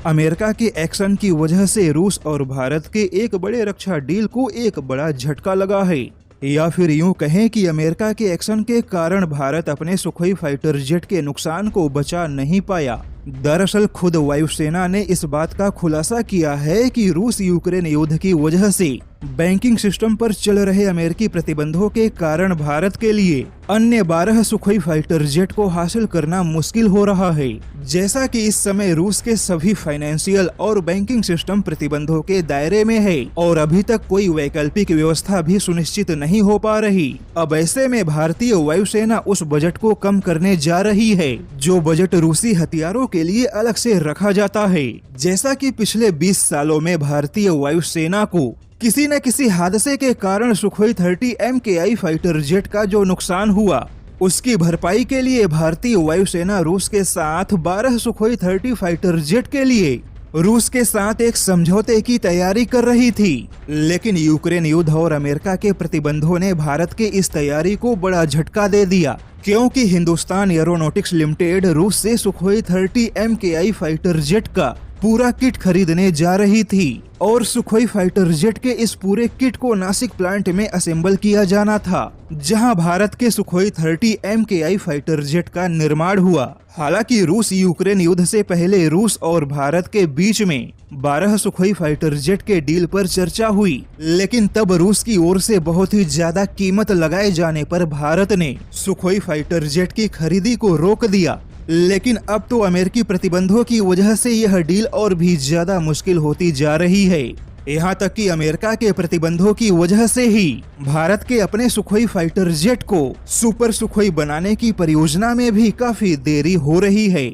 America के action की वजह से रूस और भारत के एक बड़े रक्षा डील को एक बड़ा झटका लगा है, या फिर यूं कहें कि अमेरिका के एक्शन के कारण भारत अपने सुखोई फाइटर जेट के नुकसान को बचा नहीं पाया। दरअसल खुद वायुसेना ने इस बात का खुलासा किया है कि रूस यूक्रेन युद्ध की वजह से बैंकिंग सिस्टम पर चल रहे अमेरिकी प्रतिबंधों के कारण भारत के लिए अन्य 12 सुखोई फाइटर जेट को हासिल करना मुश्किल हो रहा है। जैसा कि इस समय रूस के सभी फाइनेंशियल और बैंकिंग सिस्टम प्रतिबंधों के दायरे में है और अभी तक कोई वैकल्पिक व्यवस्था भी सुनिश्चित नहीं हो पा रही। अब ऐसे में भारतीय वायुसेना उस बजट को कम करने जा रही है जो बजट रूसी हथियारों के लिए अलग से रखा जाता है। जैसा कि पिछले 20 सालों में भारतीय वायुसेना को किसी न किसी हादसे के कारण सुखोई 30 MKI फाइटर जेट का जो नुकसान हुआ, उसकी भरपाई के लिए भारतीय वायुसेना रूस के साथ 12 सुखोई 30 फाइटर जेट के लिए रूस के साथ एक समझौते की तैयारी कर रही थी। लेकिन यूक्रेन युद्ध और अमेरिका के प्रतिबंधों ने भारत के इस तैयारी को बड़ा झटका दे दिया, क्योंकि हिंदुस्तान एरोनॉटिक्स लिमिटेड रूस से सुखोई 30 MKI फाइटर जेट का पूरा किट खरीदने जा रही थी और सुखोई फाइटर जेट के इस पूरे किट को नासिक प्लांट में असेंबल किया जाना था, जहां भारत के सुखोई 30 MKI फाइटर जेट का निर्माण हुआ। हालांकि रूस यूक्रेन युद्ध से पहले रूस और भारत के बीच में 12 सुखोई फाइटर जेट के डील पर चर्चा हुई, लेकिन तब रूस की ओर से बहुत ही ज्यादा कीमत लगाए जाने पर भारत ने सुखोई फाइटर जेट की खरीदी को रोक दिया। लेकिन अब तो अमेरिकी प्रतिबंधों की वजह से यह डील और भी ज्यादा मुश्किल होती जा रही है। यहाँ तक कि अमेरिका के प्रतिबंधों की वजह से ही भारत के अपने सुखोई फाइटर जेट को सुपर सुखोई बनाने की परियोजना में भी काफी देरी हो रही है।